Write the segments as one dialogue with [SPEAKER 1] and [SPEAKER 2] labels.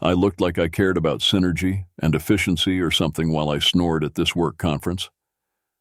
[SPEAKER 1] I looked like I cared about synergy and efficiency or something while I snored at this work conference.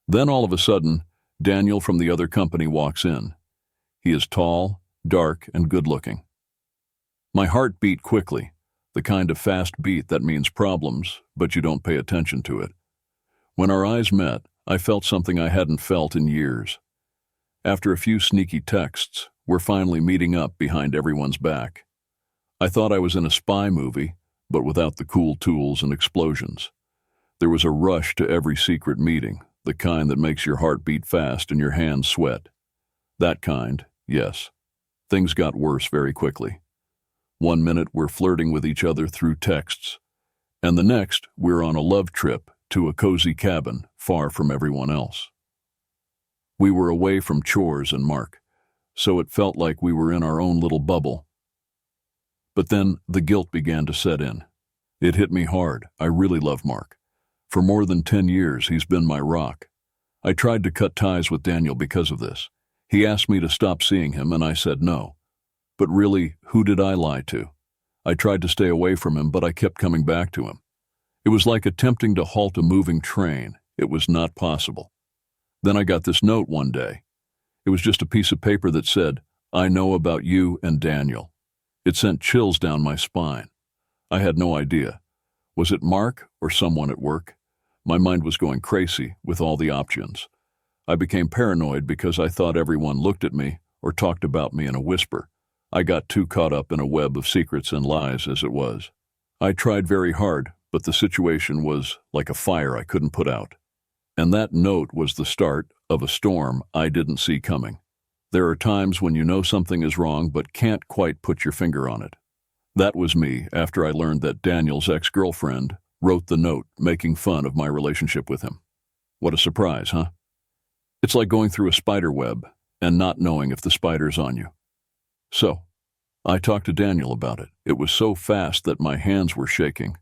[SPEAKER 1] Then all of a sudden, Daniel from the other company walks in. He is tall, dark, and good-looking. My heart beat quickly, the kind of fast beat that means problems, but you don't pay attention to it. When our eyes met, I felt something I hadn't felt in years. After a few sneaky texts, we're finally meeting up behind everyone's back. I thought I was in a spy movie, but without the cool tools and explosions. There was a rush to every secret meeting, the kind that makes your heart beat fast and your hands sweat. That kind, yes. Things got worse very quickly. One minute we're flirting with each other through texts, and the next we're on a love trip to a cozy cabin far from everyone else. We were away from chores and Mark, so it felt like we were in our own little bubble. But then the guilt began to set in. It hit me hard. I really love Mark. For more than 10 years, he's been my rock. I tried to cut ties with Daniel because of this. He asked me to stop seeing him, and I said no. But really, who did I lie to? I tried to stay away from him, but I kept coming back to him. It was like attempting to halt a moving train. It was not possible. Then I got this note one day. It was just a piece of paper that said, "I know about you and Daniel." It sent chills down my spine. I had no idea. Was it Mark or someone at work? My mind was going crazy with all the options. I became paranoid because I thought everyone looked at me or talked about me in a whisper. I got too caught up in a web of secrets and lies as it was. I tried very hard, but the situation was like a fire I couldn't put out. And that note was the start of a storm I didn't see coming. There are times when you know something is wrong but can't quite put your finger on it. That was me after I learned that Daniel's ex-girlfriend wrote the note making fun of my relationship with him. What a surprise, huh? It's like going through a spider web and not knowing if the spider's on you. So, I talked to Daniel about it. It was so fast that my hands were shaking.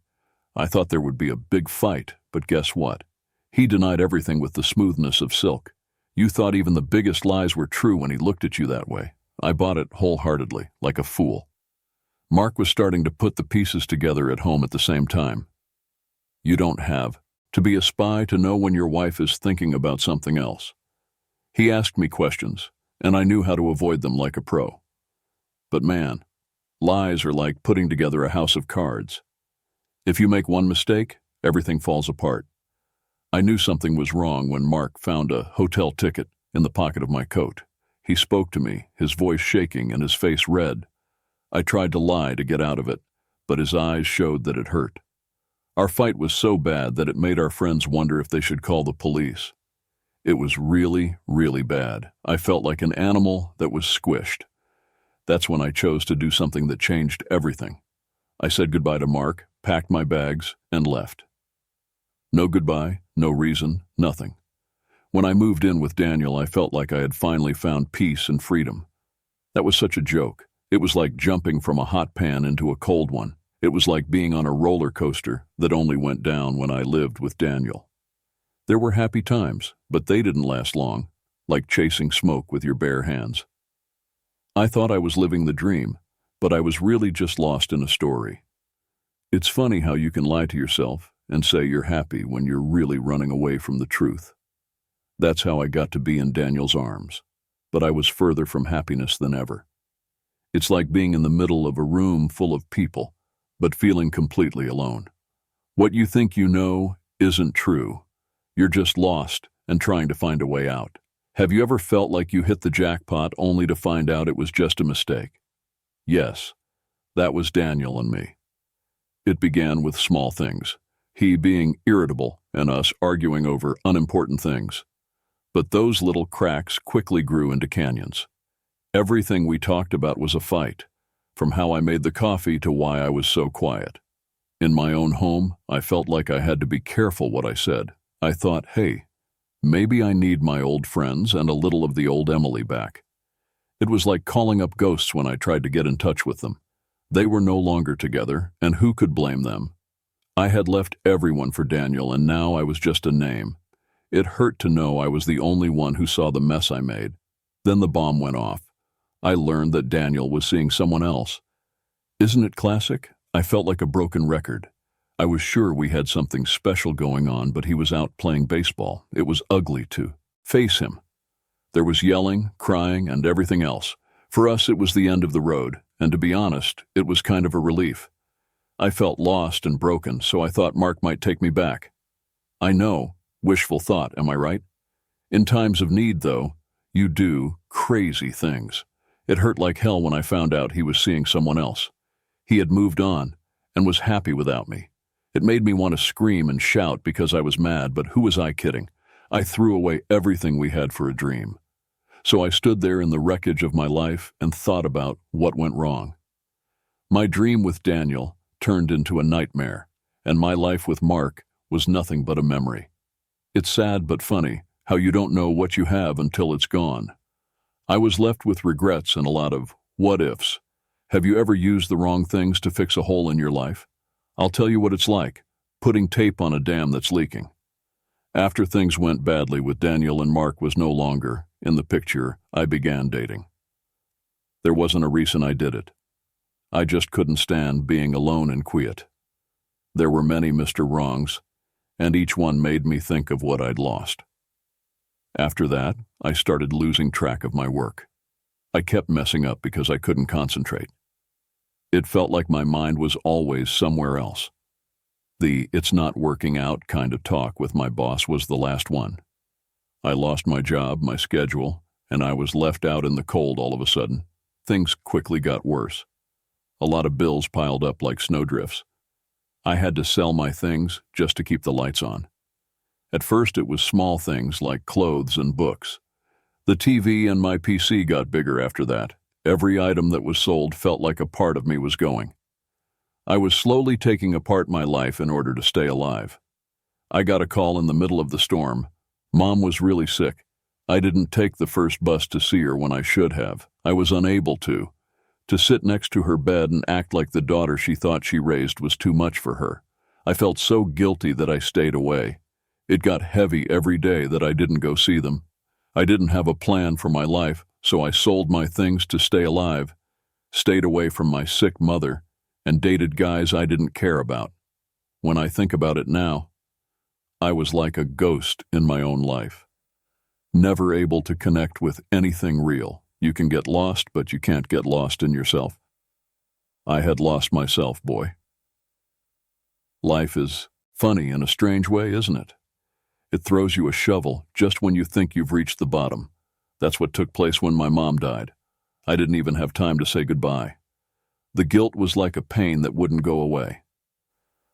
[SPEAKER 1] I thought there would be a big fight, but guess what? He denied everything with the smoothness of silk. You thought even the biggest lies were true when he looked at you that way. I bought it wholeheartedly, like a fool. Mark was starting to put the pieces together at home at the same time. You don't have to be a spy to know when your wife is thinking about something else. He asked me questions, and I knew how to avoid them like a pro. But man, lies are like putting together a house of cards. If you make one mistake, everything falls apart. I knew something was wrong when Mark found a hotel ticket in the pocket of my coat. He spoke to me, his voice shaking and his face red. I tried to lie to get out of it, but his eyes showed that it hurt. Our fight was so bad that it made our friends wonder if they should call the police. It was really, really bad. I felt like an animal that was squished. That's when I chose to do something that changed everything. I said goodbye to Mark, packed my bags, and left. No goodbye, no reason, nothing. When I moved in with Daniel, I felt like I had finally found peace and freedom. That was such a joke. It was like jumping from a hot pan into a cold one. It was like being on a roller coaster that only went down when I lived with Daniel. There were happy times, but they didn't last long, like chasing smoke with your bare hands. I thought I was living the dream, but I was really just lost in a story. It's funny how you can lie to yourself and say you're happy when you're really running away from the truth. That's how I got to be in Daniel's arms, but I was further from happiness than ever. It's like being in the middle of a room full of people, but feeling completely alone. What you think you know isn't true. You're just lost and trying to find a way out. Have you ever felt like you hit the jackpot only to find out it was just a mistake? Yes, that was Daniel and me. It began with small things, he being irritable and us arguing over unimportant things. But those little cracks quickly grew into canyons. Everything we talked about was a fight, from how I made the coffee to why I was so quiet. In my own home, I felt like I had to be careful what I said. I thought, hey, maybe I need my old friends and a little of the old Emily back. It was like calling up ghosts when I tried to get in touch with them. They were no longer together, and who could blame them? I had left everyone for Daniel, and now I was just a name. It hurt to know I was the only one who saw the mess I made. Then the bomb went off. I learned that Daniel was seeing someone else. Isn't it classic? I felt like a broken record. I was sure we had something special going on, but he was out playing baseball. It was ugly to face him. There was yelling, crying, and everything else. For us, it was the end of the road, and to be honest, it was kind of a relief. I felt lost and broken, so I thought Mark might take me back. I know, wishful thought, am I right? In times of need, though, you do crazy things. It hurt like hell when I found out he was seeing someone else. He had moved on and was happy without me. It made me want to scream and shout because I was mad, but who was I kidding? I threw away everything we had for a dream. So I stood there in the wreckage of my life and thought about what went wrong. My dream with Daniel turned into a nightmare, and my life with Mark was nothing but a memory. It's sad but funny how you don't know what you have until it's gone. I was left with regrets and a lot of what-ifs. Have you ever used the wrong things to fix a hole in your life? I'll tell you what it's like, putting tape on a dam that's leaking. After things went badly with Daniel and Mark was no longer in the picture, I began dating. There wasn't a reason I did it. I just couldn't stand being alone and quiet. There were many Mr. Wrongs, and each one made me think of what I'd lost. After that, I started losing track of my work. I kept messing up because I couldn't concentrate. It felt like my mind was always somewhere else. The "it's not working out" kind of talk with my boss was the last one. I lost my job, my schedule, and I was left out in the cold all of a sudden. Things quickly got worse. A lot of bills piled up like snowdrifts. I had to sell my things just to keep the lights on. At first it was small things like clothes and books. The TV and my PC got bigger after that. Every item that was sold felt like a part of me was going. I was slowly taking apart my life in order to stay alive. I got a call in the middle of the storm. Mom was really sick. I didn't take the first bus to see her when I should have. I was unable to. To sit next to her bed and act like the daughter she thought she raised was too much for her. I felt so guilty that I stayed away. It got heavy every day that I didn't go see them. I didn't have a plan for my life, so I sold my things to stay alive, stayed away from my sick mother, and dated guys I didn't care about. When I think about it now, I was like a ghost in my own life. Never able to connect with anything real. You can get lost, but you can't get lost in yourself. I had lost myself, boy. Life is funny in a strange way, isn't it? It throws you a shovel just when you think you've reached the bottom. That's what took place when my mom died. I didn't even have time to say goodbye. The guilt was like a pain that wouldn't go away.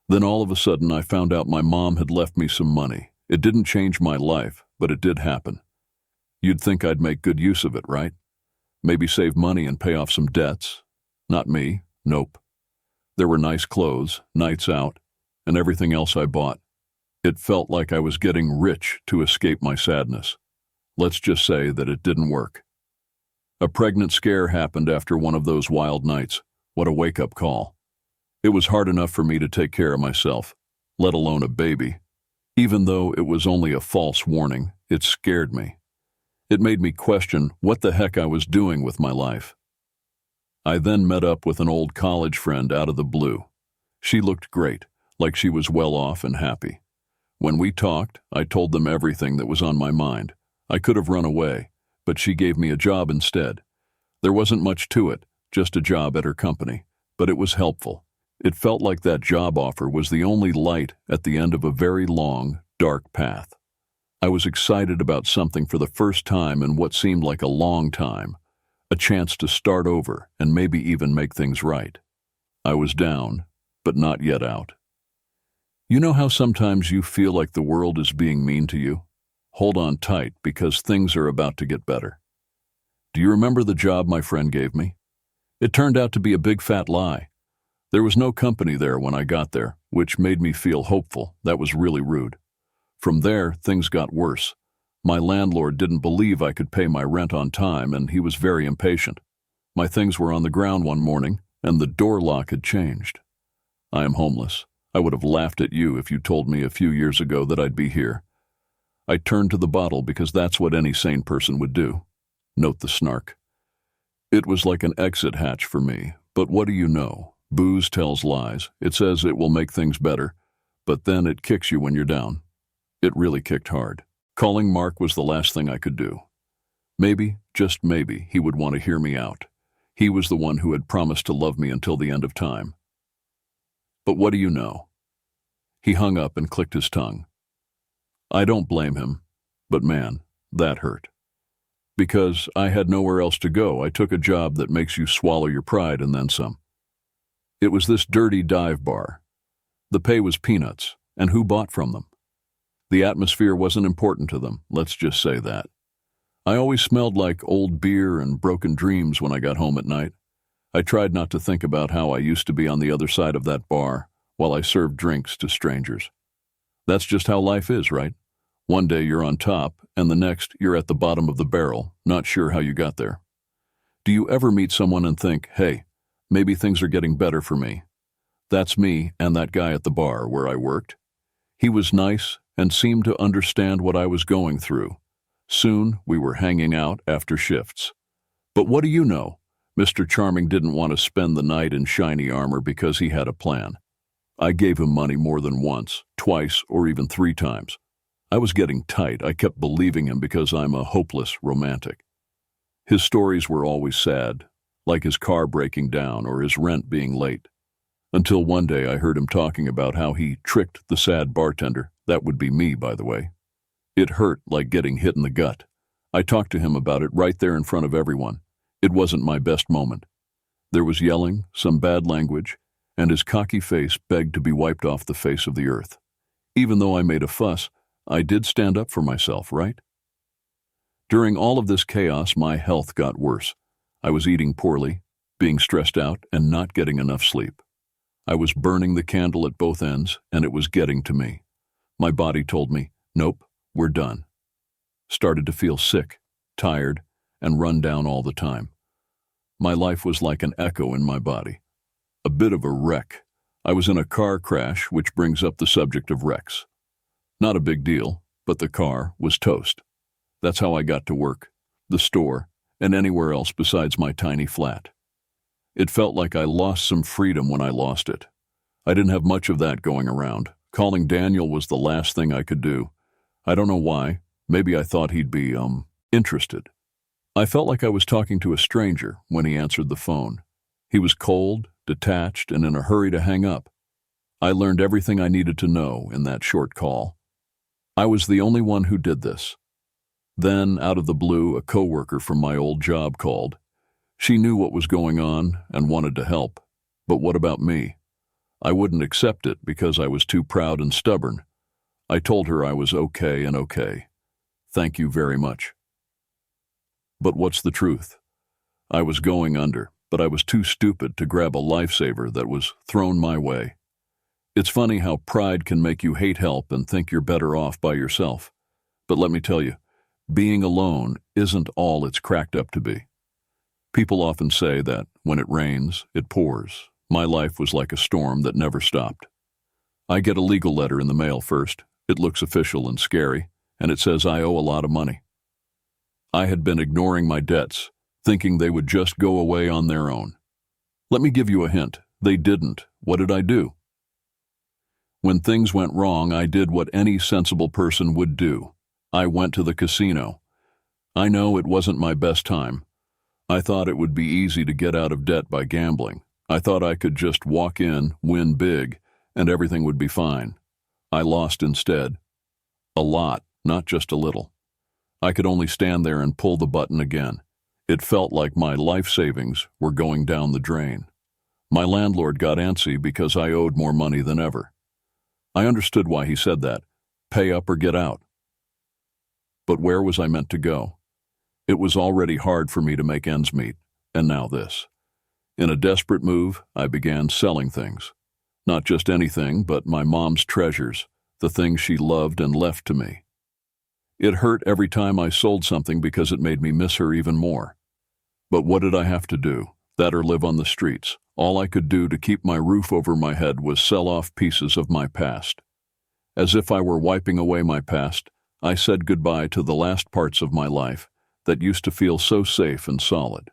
[SPEAKER 1] Then all of a sudden I found out my mom had left me some money. It didn't change my life, but it did happen. You'd think I'd make good use of it, right? Maybe save money and pay off some debts. Not me, nope. There were nice clothes, nights out, and everything else I bought. It felt like I was getting rich to escape my sadness. Let's just say that it didn't work. A pregnant scare happened after one of those wild nights. What a wake-up call. It was hard enough for me to take care of myself, let alone a baby. Even though it was only a false warning, it scared me. It made me question what the heck I was doing with my life. I then met up with an old college friend out of the blue. She looked great, like she was well off and happy. When we talked, I told them everything that was on my mind. I could have run away, but she gave me a job instead. There wasn't much to it, just a job at her company, but it was helpful. It felt like that job offer was the only light at the end of a very long, dark path. I was excited about something for the first time in what seemed like a long time, a chance to start over and maybe even make things right. I was down, but not yet out. You know how sometimes you feel like the world is being mean to you? Hold on tight because things are about to get better. Do you remember the job my friend gave me? It turned out to be a big fat lie. There was no company there when I got there, which made me feel hopeful. That was really rude. From there, things got worse. My landlord didn't believe I could pay my rent on time, and he was very impatient. My things were on the ground one morning, and the door lock had changed. I am homeless. I would have laughed at you if you told me a few years ago that I'd be here. I turned to the bottle because that's what any sane person would do. Note the snark. It was like an exit hatch for me, but what do you know? Booze tells lies. It says it will make things better, but then it kicks you when you're down. It really kicked hard. Calling Mark was the last thing I could do. Maybe, just maybe, he would want to hear me out. He was the one who had promised to love me until the end of time. But what do you know? He hung up and clicked his tongue. I don't blame him, but man, that hurt. Because I had nowhere else to go, I took a job that makes you swallow your pride and then some. It was this dirty dive bar. The pay was peanuts, and who bought from them? The atmosphere wasn't important to them, let's just say that. I always smelled like old beer and broken dreams when I got home at night. I tried not to think about how I used to be on the other side of that bar while I served drinks to strangers. That's just how life is, right? One day you're on top, and the next you're at the bottom of the barrel, not sure how you got there. Do you ever meet someone and think, hey, maybe things are getting better for me? That's me and that guy at the bar where I worked. He was nice and seemed to understand what I was going through. Soon we were hanging out after shifts. But what do you know? Mr. Charming didn't want to spend the night in shiny armor because he had a plan. I gave him money more than once, twice, or even 3 times. I was getting tight. I kept believing him because I'm a hopeless romantic. His stories were always sad, like his car breaking down or his rent being late. Until one day I heard him talking about how he tricked the sad bartender. That would be me, by the way. It hurt like getting hit in the gut. I talked to him about it right there in front of everyone. It wasn't my best moment. There was yelling, some bad language, and his cocky face begged to be wiped off the face of the earth. Even though I made a fuss, I did stand up for myself, right? During all of this chaos, my health got worse. I was eating poorly, being stressed out, and not getting enough sleep. I was burning the candle at both ends, and it was getting to me. My body told me, nope, we're done. Started to feel sick, tired, and run down all the time. My life was like an echo in my body. A bit of a wreck. I was in a car crash, which brings up the subject of wrecks. Not a big deal, but the car was toast. That's how I got to work, the store, and anywhere else besides my tiny flat. It felt like I lost some freedom when I lost it. I didn't have much of that going around. Calling Daniel was the last thing I could do. I don't know why. Maybe I thought he'd be, interested. I felt like I was talking to a stranger when he answered the phone. He was cold, detached, and in a hurry to hang up. I learned everything I needed to know in that short call. I was the only one who did this. Then, out of the blue, a coworker from my old job called. She knew what was going on and wanted to help. But what about me? I wouldn't accept it because I was too proud and stubborn. I told her I was okay and okay. Thank you very much. But what's the truth? I was going under, but I was too stupid to grab a lifesaver that was thrown my way. It's funny how pride can make you hate help and think you're better off by yourself. But let me tell you, being alone isn't all it's cracked up to be. People often say that when it rains, it pours. My life was like a storm that never stopped. I get a legal letter in the mail first. It looks official and scary, and it says I owe a lot of money. I had been ignoring my debts, thinking they would just go away on their own. Let me give you a hint. They didn't. What did I do? When things went wrong, I did what any sensible person would do. I went to the casino. I know it wasn't my best time. I thought it would be easy to get out of debt by gambling. I thought I could just walk in, win big, and everything would be fine. I lost instead. A lot, not just a little. I could only stand there and pull the button again. It felt like my life savings were going down the drain. My landlord got antsy because I owed more money than ever. I understood why he said that. Pay up or get out. But where was I meant to go? It was already hard for me to make ends meet, and now this. In a desperate move, I began selling things. Not just anything, but my mom's treasures, the things she loved and left to me. It hurt every time I sold something because it made me miss her even more. But what did I have to do? That or live on the streets? All I could do to keep my roof over my head was sell off pieces of my past. As if I were wiping away my past, I said goodbye to the last parts of my life that used to feel so safe and solid.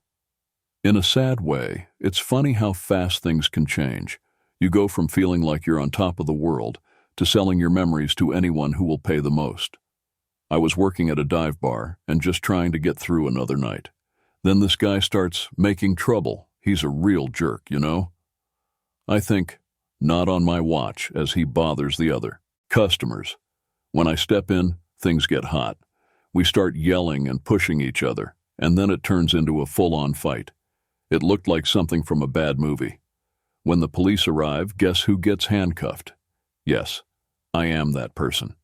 [SPEAKER 1] In a sad way, it's funny how fast things can change. You go from feeling like you're on top of the world to selling your memories to anyone who will pay the most. I was working at a dive bar and just trying to get through another night. Then this guy starts making trouble. He's a real jerk, you know? I think, not on my watch, as he bothers the other customers. When I step in, things get hot. We start yelling and pushing each other, and then it turns into a full-on fight. It looked like something from a bad movie. When the police arrive, guess who gets handcuffed? Yes, I am that person.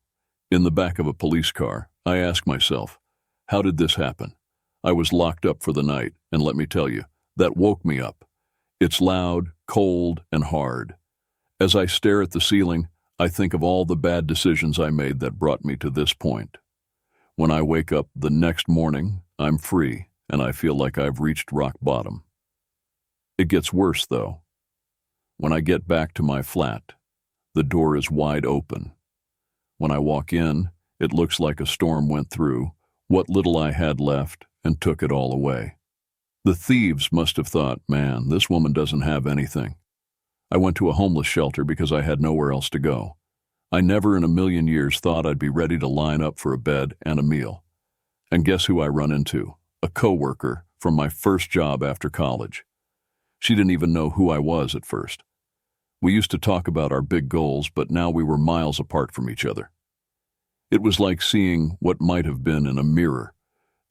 [SPEAKER 1] In the back of a police car, I ask myself, how did this happen? I was locked up for the night, and let me tell you, that woke me up. It's loud, cold, and hard. As I stare at the ceiling, I think of all the bad decisions I made that brought me to this point. When I wake up the next morning, I'm free, and I feel like I've reached rock bottom. It gets worse, though. When I get back to my flat, the door is wide open. When I walk in, it looks like a storm went through what little I had left and took it all away. The thieves must have thought, man, this woman doesn't have anything. I went to a homeless shelter because I had nowhere else to go. I never in a million years thought I'd be ready to line up for a bed and a meal. And guess who I run into? A coworker from my first job after college. She didn't even know who I was at first. We used to talk about our big goals, but now we were miles apart from each other. It was like seeing what might have been in a mirror.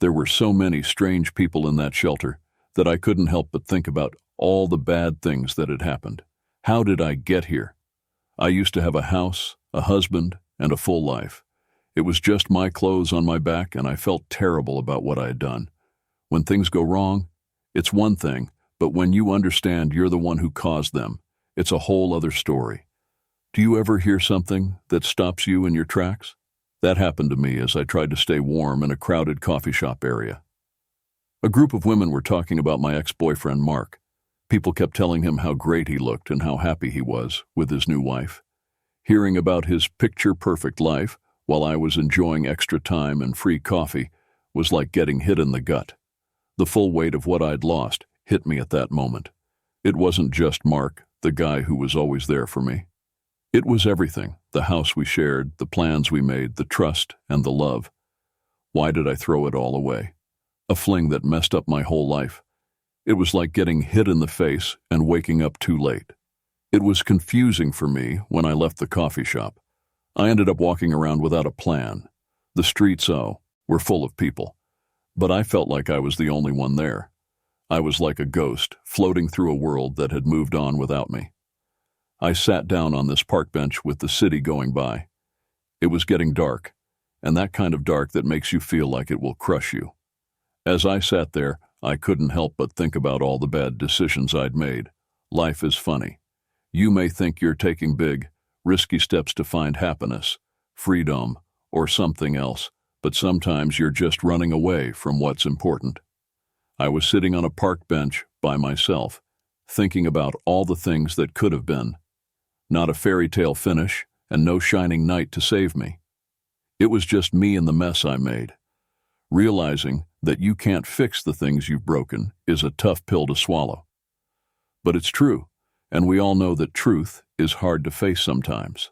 [SPEAKER 1] There were so many strange people in that shelter that I couldn't help but think about all the bad things that had happened. How did I get here? I used to have a house, a husband, and a full life. It was just my clothes on my back, and I felt terrible about what I had done. When things go wrong, it's one thing, but when you understand you're the one who caused them, it's a whole other story. Do you ever hear something that stops you in your tracks? That happened to me as I tried to stay warm in a crowded coffee shop area. A group of women were talking about my ex-boyfriend, Mark. People kept telling him how great he looked and how happy he was with his new wife. Hearing about his picture-perfect life while I was enjoying extra time and free coffee was like getting hit in the gut. The full weight of what I'd lost hit me at that moment. It wasn't just Mark, the guy who was always there for me. It was everything, the house we shared, the plans we made, the trust and the love. Why did I throw it all away? A fling that messed up my whole life. It was like getting hit in the face and waking up too late. It was confusing for me when I left the coffee shop. I ended up walking around without a plan. The streets, were full of people. But I felt like I was the only one there. I was like a ghost, floating through a world that had moved on without me. I sat down on this park bench with the city going by. It was getting dark, and that kind of dark that makes you feel like it will crush you. As I sat there, I couldn't help but think about all the bad decisions I'd made. Life is funny. You may think you're taking big, risky steps to find happiness, freedom, or something else, but sometimes you're just running away from what's important. I was sitting on a park bench by myself, thinking about all the things that could have been. Not a fairy tale finish, and no shining knight to save me. It was just me and the mess I made. Realizing that you can't fix the things you've broken is a tough pill to swallow. But it's true, and we all know that truth is hard to face sometimes.